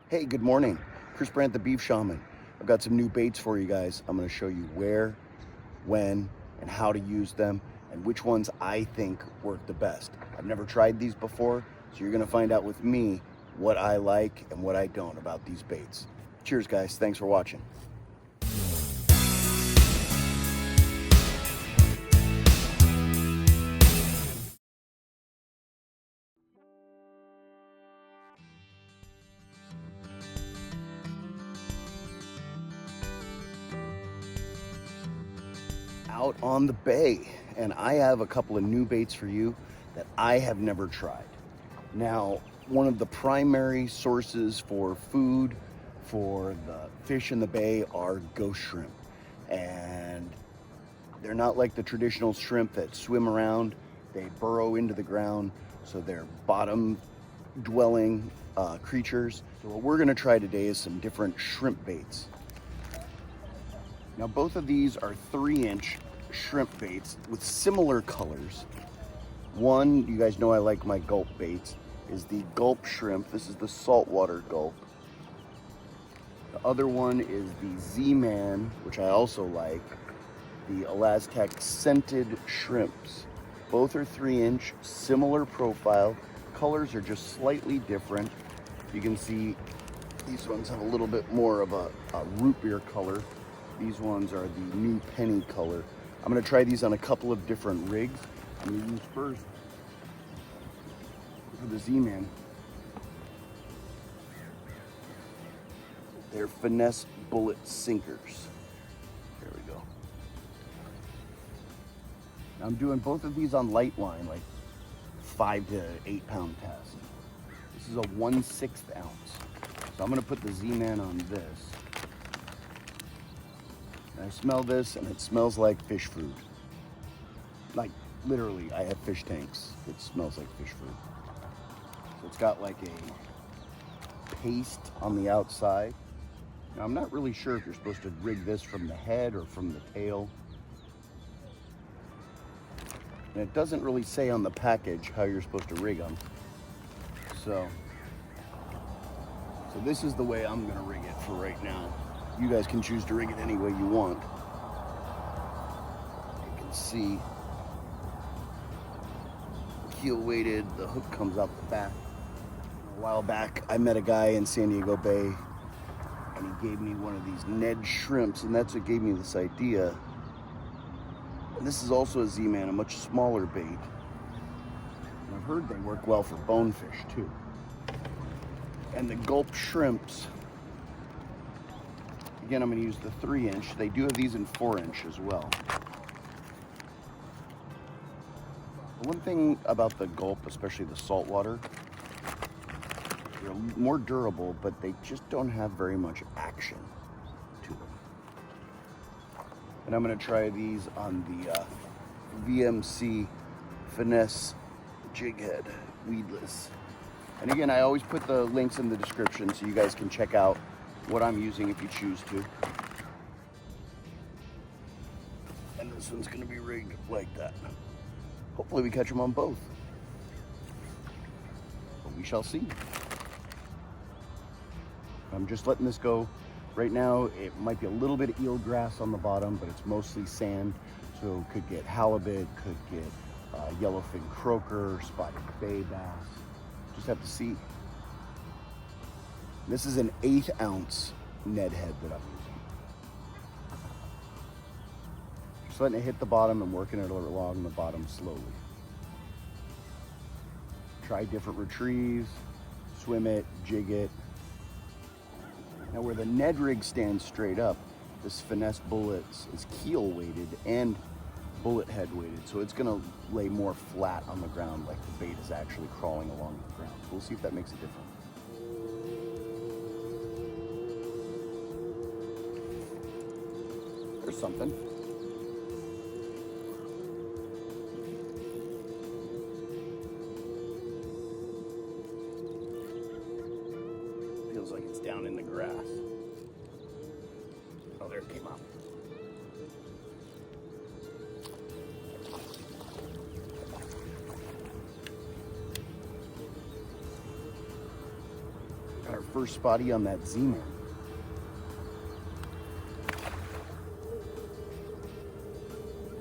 Hey, good morning. Chris Brandt, the Beefshaman. I've got some new baits for you guys. I'm going to show you where, when, and how to use them, and which ones I think work the best. I've never tried these before, so you're going to find out with me what I like and what I don't about these baits. Cheers, guys. Thanks for watching. Out on the bay, and I have a couple of new baits for you that I have never tried. Now, one of the primary sources for food for the fish in the bay are ghost shrimp, and they're not like the traditional shrimp that swim around. They burrow into the ground, so they're bottom dwelling creatures. So what we're going to try today is some different shrimp baits. Now, both of these are 3-inch shrimp baits with similar colors. One, you guys know I like my Gulp baits, is the Gulp shrimp. This is the Saltwater Gulp. The other one is the ZMan, which I also like, the Elastec Scented Shrimps. Both are 3-inch, similar profile. Colors are just slightly different. You can see these ones have a little bit more of a root beer color. These ones are the new penny color. I'm going to try these on a couple of different rigs. I'm going to use first for the Z-Man. They're Finesse Bullet Sinkers. There we go. Now I'm doing both of these on light line, like 5 to 8 pound test. This is a 1/6 ounce. So I'm going to put the Z-Man on this. I smell this and it smells like fish food. Like literally, I have fish tanks. It smells like fish food. So it's got like a paste on the outside. Now I'm not really sure if you're supposed to rig this from the head or from the tail. And it doesn't really say on the package how you're supposed to rig them. So this is the way I'm gonna rig it for right now. You guys can choose to rig it any way you want. You can see keel weighted, the hook comes out the back. A while back, I met a guy in San Diego Bay and he gave me one of these Ned Shrimpz, and that's what gave me this idea. And this is also a Z-Man, a much smaller bait. And I've heard they work well for bonefish too. And the Gulp shrimps, again, I'm going to use the 3-inch. They do have these in 4-inch as well. The one thing about the Gulp, especially the saltwater, they're more durable, but they just don't have very much action to them. And I'm going to try these on the VMC Finesse Jig Head weedless. And again, I always put the links in the description so you guys can check out what I'm using if you choose to. And this one's going to be rigged like that. Hopefully we catch them on both. But we shall see. I'm just letting this go. Right now, it might be a little bit of eelgrass on the bottom, but it's mostly sand. So it could get halibut, could get yellowfin croaker, spotted bay bass. Just have to see. This is an 1/8 ounce Ned head that I'm using. Just letting it hit the bottom and working it along the bottom slowly. Try different retrieves, swim it, jig it. Now where the Ned rig stands straight up, this Finesse BulletZ is keel weighted and bullet head weighted, so it's gonna lay more flat on the ground, like the bait is actually crawling along the ground. So we'll see if that makes a difference. There's something. Feels like it's down in the grass. Oh, there it came up. first spotty on that ZMan.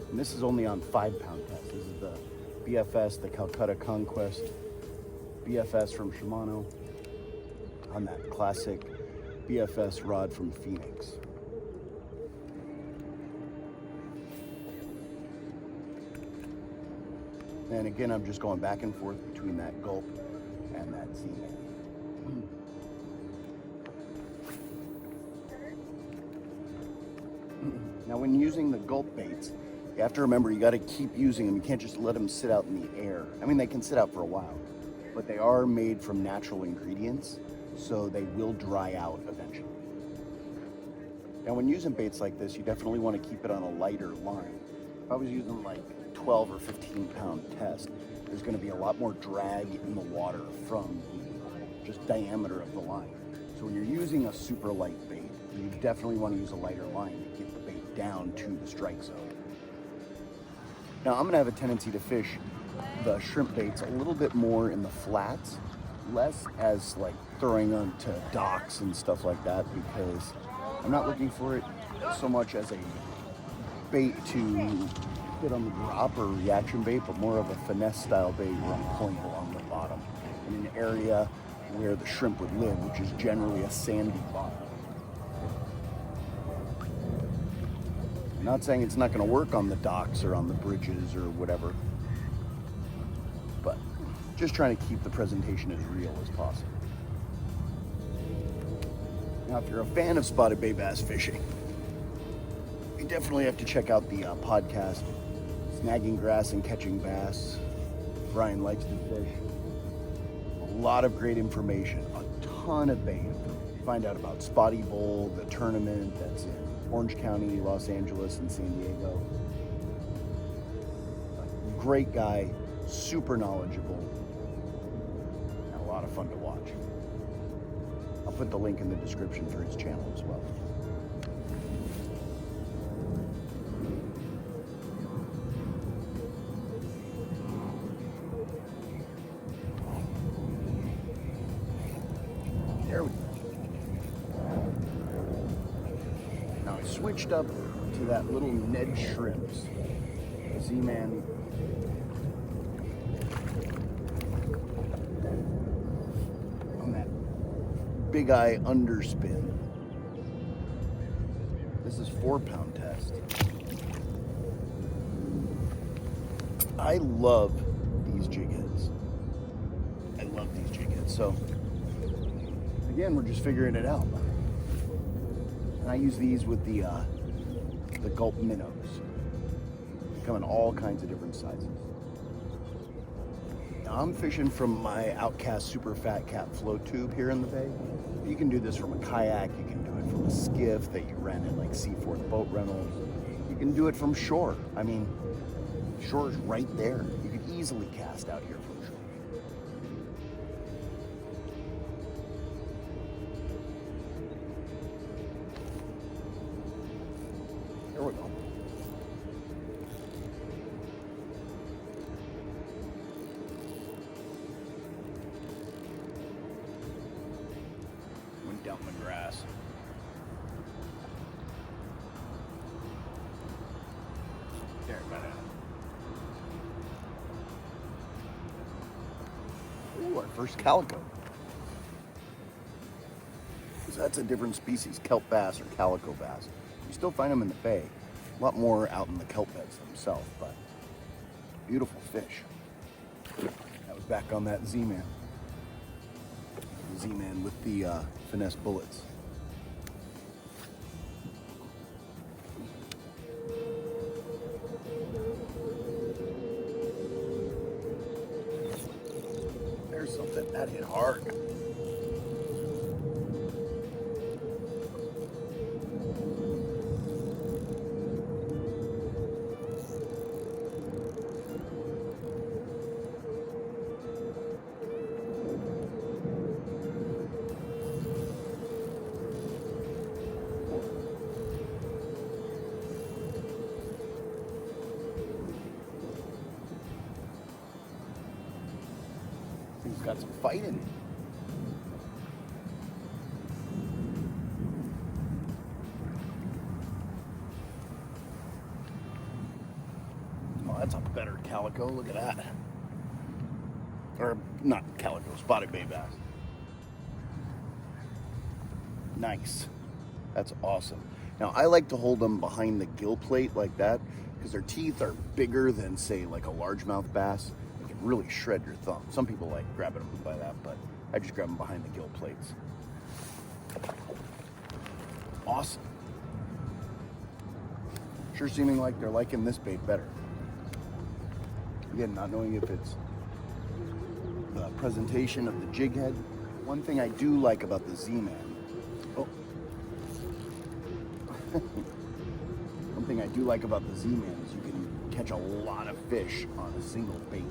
And this is only on 5-pound test. This is the BFS, the Calcutta Conquest BFS from Shimano on that classic BFS rod from Phoenix. And again, I'm just going back and forth between that Gulp and that ZMan. Now, when using the Gulp baits, you have to remember you got to keep using them. You can't just let them sit out in the air. I mean, they can sit out for a while, but they are made from natural ingredients, so they will dry out eventually. Now, when using baits like this, you definitely want to keep it on a lighter line. If I was using like 12 or 15 pound test, there's going to be a lot more drag in the water from the just diameter of the line. So when you're using a super light bait, you definitely want to use a lighter line to get the bait down to the strike zone. Now, I'm going to have a tendency to fish the shrimp baits a little bit more in the flats, less as like throwing them to docks and stuff like that, because I'm not looking for it so much as a bait to hit on the drop or reaction bait, but more of a finesse style bait where I'm pulling along the bottom in an area where the shrimp would live, which is generally a sandy bottom. I'm not saying it's not going to work on the docks or on the bridges or whatever, but just trying to keep the presentation as real as possible. Now, if you're a fan of spotted bay bass fishing, you definitely have to check out the podcast, Snagging Grass and Catching Bass. Brian likes to fish. A lot of great information, a ton of bait. Find out about Spotty Bowl, the tournament that's in Orange County, Los Angeles, and San Diego. Great guy, super knowledgeable, and a lot of fun to watch. I'll put the link in the description for his channel as well. There we go. Now I switched up to that little Ned Shrimpz, ZMan. On that big eye underspin. This is 4-pound test. I love these jig heads. I love these jig heads. So again, we're just figuring it out. And I use these with the Gulp minnows. They come in all kinds of different sizes. Now, I'm fishing from my Outcast super fat cat float tube here in the bay. You can do this from a kayak. You can do it from a skiff that you rent at like Seaforth Boat Rentals. You can do it from shore. I mean, shore is right there. You could easily cast out here from shore. There we go. Went down the grass. There, got it. Ooh, our first calico. So that's a different species, kelp bass or calico bass. You still find them in the bay. A lot more out in the kelp beds themselves, but beautiful fish. That was back on that ZMan. ZMan with the finesse bullets. There's something that hit hard. He's got some fight in it. that's a better calico. Look at that. Or not calico, spotted bay bass. Nice. That's awesome. Now I like to hold them behind the gill plate like that because their teeth are bigger than, say, like a largemouth bass. They can really shred your thumb. Some people like grabbing them by that, but I just grab them behind the gill plates. Awesome. Sure seeming like they're liking this bait better. Again, not knowing if it's the presentation of the jig head. One thing I do like about the ZMan, one thing I do like about the ZMan is you can catch a lot of fish on a single bait.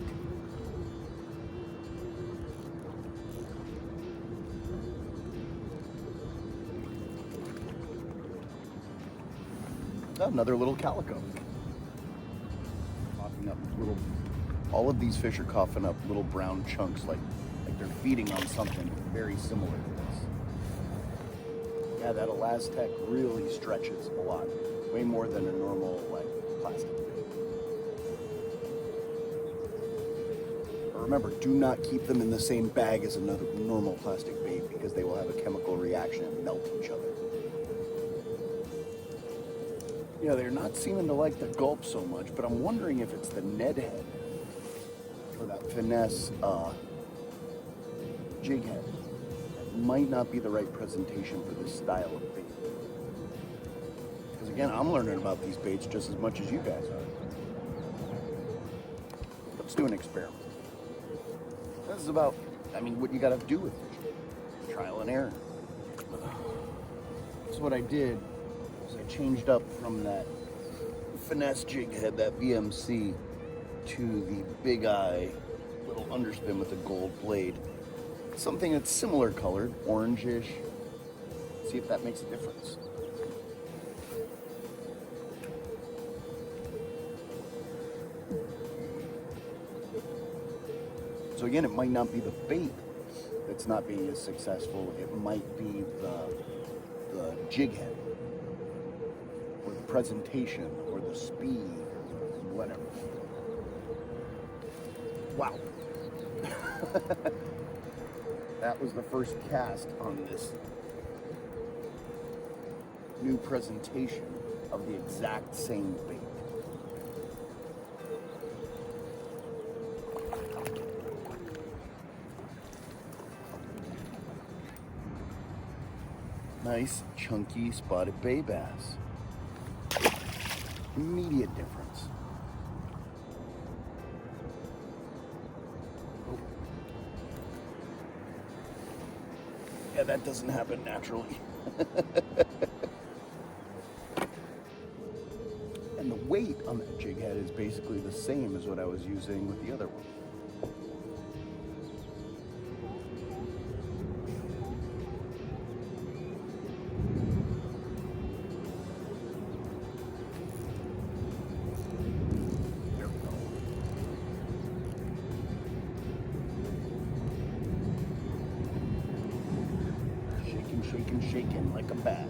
Another little calico. Coughing up little, all of these fish are coughing up little brown chunks like they're feeding on something very similar to this. Yeah, that Elastec really stretches a lot. Way more than a normal like plastic bait. But remember, do not keep them in the same bag as another normal plastic bait because they will have a chemical reaction and melt each other. Yeah, they're not seeming to like the Gulp so much, but I'm wondering if it's the Ned head or that Finesse jig head. It might not be the right presentation for this style of bait. Because again, I'm learning about these baits just as much as you guys are. Let's do an experiment. This is about, I mean, what you gotta do with fish. Trial and error. So what I did, I changed up from that Finesse jig head, that VMC, to the Big Eye little underspin with the gold blade. Something that's similar colored, orangish. See if that makes a difference. So again, it might not be the bait that's not being as successful. It might be the jig head, or the presentation, or the speed, or whatever. Wow. That was the first cast on this new presentation of the exact same bait. Nice, chunky, spotted bay bass. Immediate difference. Oh. Yeah, that doesn't happen naturally. And the weight on that jig head is basically the same as what I was using with the other one. Shaking like a bass.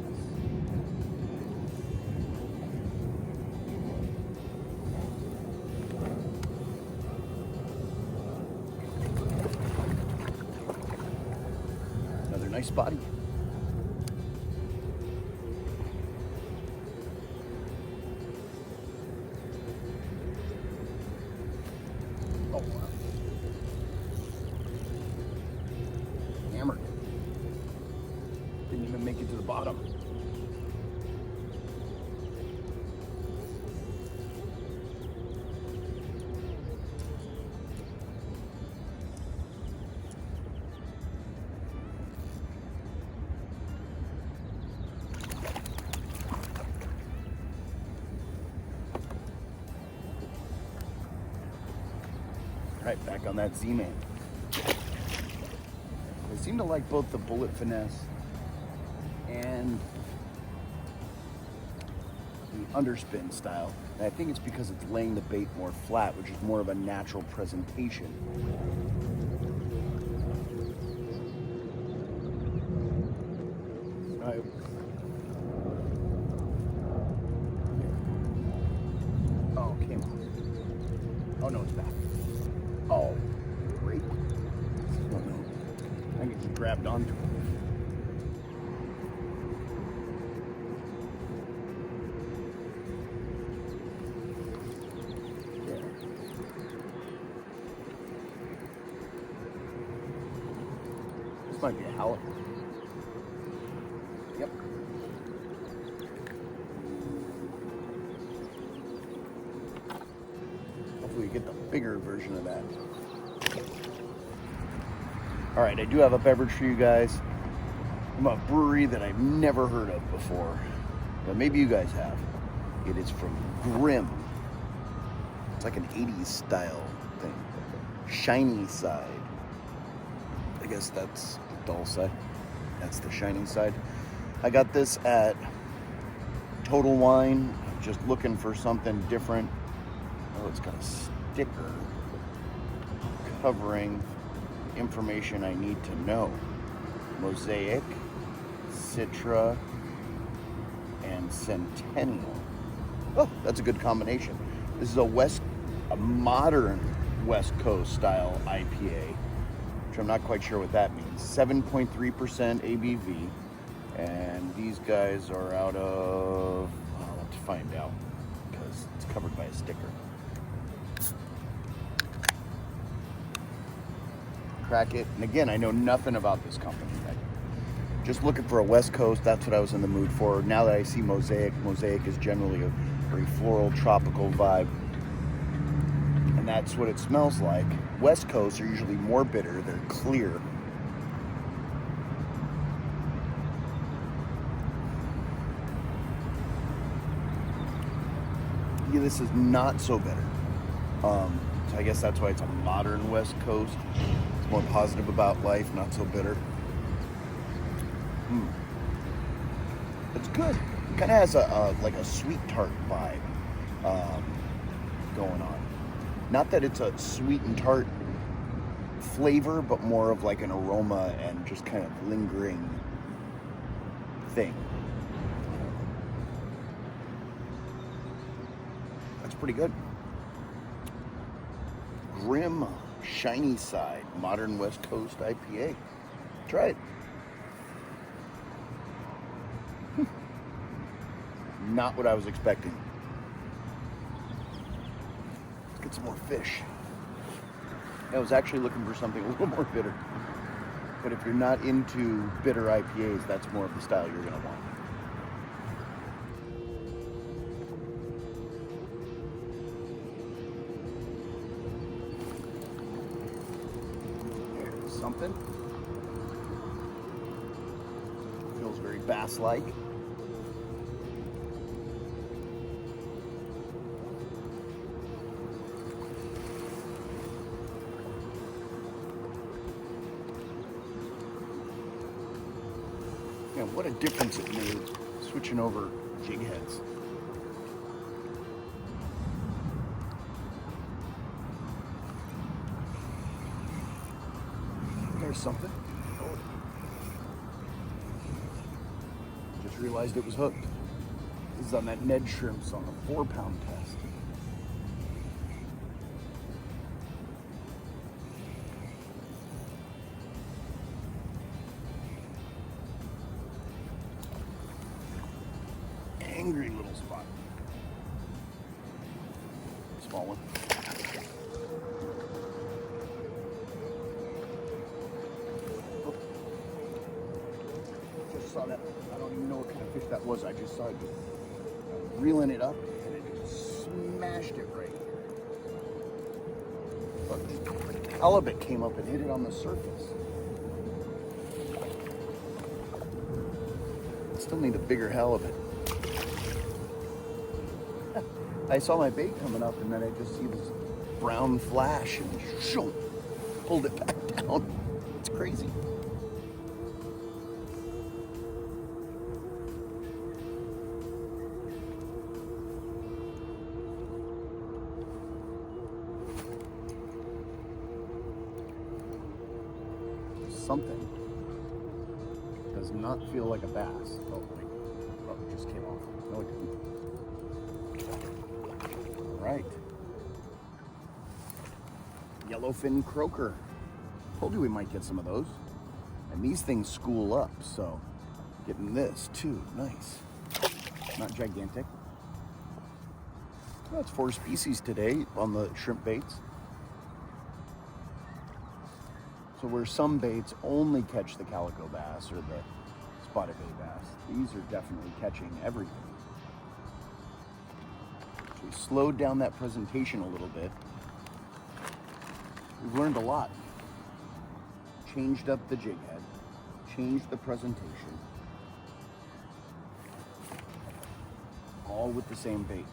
Another nice body. Oh, wow. Hammered. Didn't even make it to the bottom. All right, back on that ZMan. They seem to like both the Bullet Finesse and the underspin style. And I think it's because it's laying the bait more flat, which is more of a natural presentation. Right. Oh, came on. no, it's back. Oh, great. Oh, no. I think it just grabbed onto it. There. This might be a halibut. Yep. Hopefully we get the bigger version of that. All right, I do have a beverage for you guys from a brewery that I've never heard of before, but maybe you guys have. It is from Grimm. It's like an 80s style thing. Shiny side. I guess that's the dull side. That's the shiny side. I got this at Total Wine, just looking for something different. Oh, it's got a sticker covering information I need to know. Mosaic, Citra, and Centennial. Oh, that's a good combination. This is a modern West Coast style IPA, which I'm not quite sure what that means. 7.3% ABV, and these guys are out of, I'll have to find out because it's covered by a sticker. Crack it, and again, I know nothing about this company. Just looking for a West Coast, that's what I was in the mood for. Now that I see Mosaic is generally a very floral, tropical vibe. And that's what it smells like. West Coasts are usually more bitter, they're clear. Yeah, this is not so bitter. So I guess that's why it's a modern West Coast. It's more positive about life, not so bitter. It's good. It kind of has a like a sweet tart vibe going on. Not that it's a sweet and tart flavor, but more of like an aroma and just kind of lingering thing. That's pretty good. Grimm Shiny Side Modern West Coast IPA. Try it. Not what I was expecting. Let's get some more fish. I was actually looking for something a little more bitter. But if you're not into bitter IPAs, that's more of the style you're going to want. There's something. Feels very bass-like. What a difference it made switching over jig heads. There's something. Oh. Just realized it was hooked. This is on that Ned Shrimpz on the 4-pound test. Angry little spot. Small one. Oh. Just saw that. I don't even know what kind of fish that was. I just saw it just reeling it up and it just smashed it right here. Look, halibut came up and hit it on the surface. Still need a bigger halibut. I saw my bait coming up and then I just see this brown flash and shoom, pulled it back down. It's crazy. Something does not feel like a bass. Oh, wait. Oh, it just came off. No, it didn't. Right. Yellowfin croaker. Told you we might get some of those. And these things school up, so getting this too, nice. Not gigantic. That's 4 species today on the shrimp baits. So where some baits only catch the calico bass or the spotted bay bass, these are definitely catching everything. So we slowed down that presentation a little bit. We've learned a lot. Changed up the jig head, changed the presentation, all with the same bait.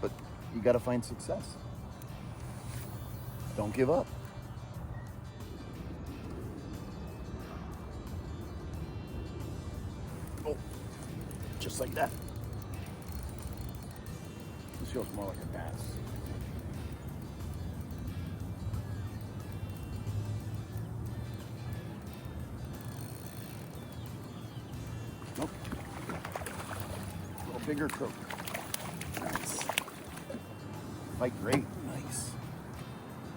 But you got to find success. Don't give up. Oh, just like that. This feels more like a bass. Nope. A little bigger croaker. Nice. Fight great. Nice.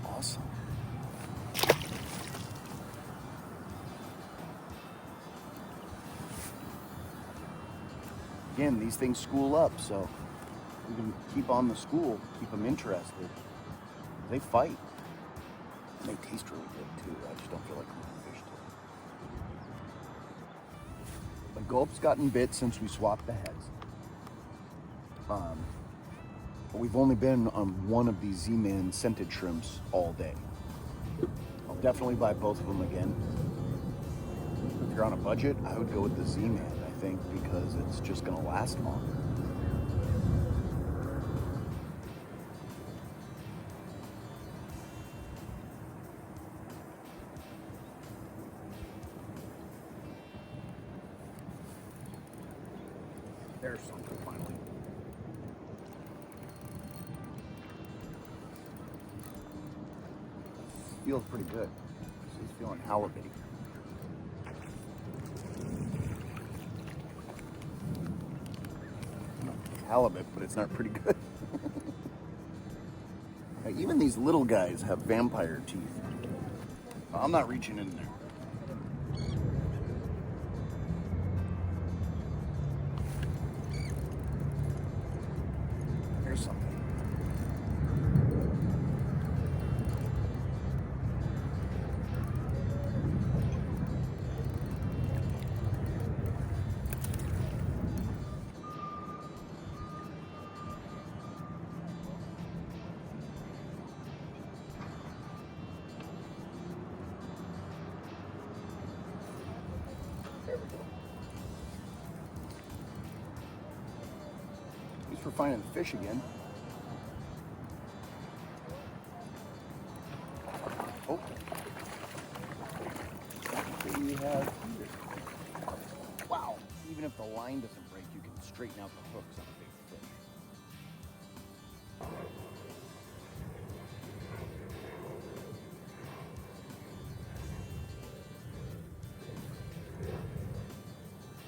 Awesome. Again, these things school up, so we can keep on the school, keep them interested. They fight. And they taste really good too. I just don't feel like cooking fish today. The Gulp's gotten bit since we swapped the heads. But we've only been on one of these ZMan scented shrimps all day. I'll definitely buy both of them again. If you're on a budget, I would go with the ZMan, I think, because it's just gonna last longer. There's something finally. Feels pretty good. He's feeling halibut. Halibut, but it's not pretty good. Even these little guys have vampire teeth. I'm not reaching in there. Here's something. For finding the fish again. Oh, what do we have here? Wow! Even if the line doesn't break, you can straighten out the hooks on a big fish.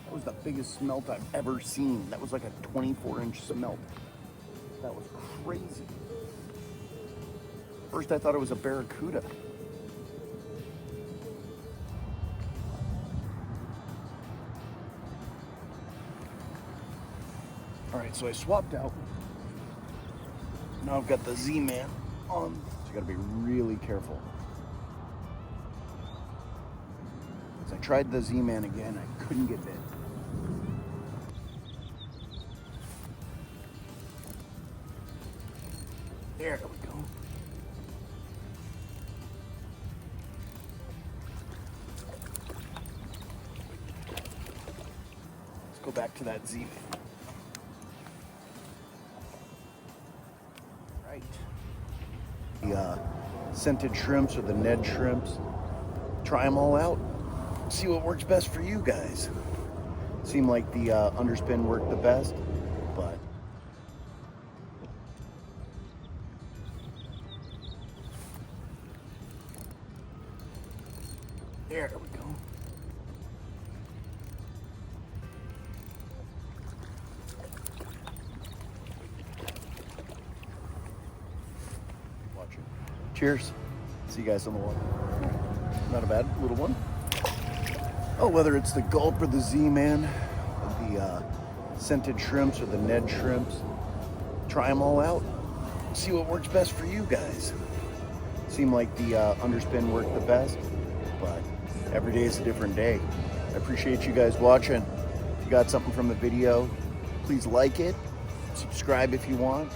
That was the biggest smelt I've ever seen. That was like a 24-inch smelt. That was crazy. First I thought it was a barracuda. All right, so I swapped out. Now I've got the ZMan on, so you gotta be really careful. So I tried the ZMan again, I couldn't get bit. There we go. Let's go back to that ZMan. Right. The scented shrimps or the Ned Shrimpz. Try them all out. See what works best for you guys. Seemed like the underspin worked the best, but there we go. Cheers. See you guys on the water. Not a bad little one. Oh, whether it's the Gulp or the ZMan, the scented shrimps or the Ned Shrimpz, try them all out. See what works best for you guys. Seemed like the underspin worked the best, but every day is a different day. I appreciate you guys watching. If you got something from the video, please like it, subscribe if you want.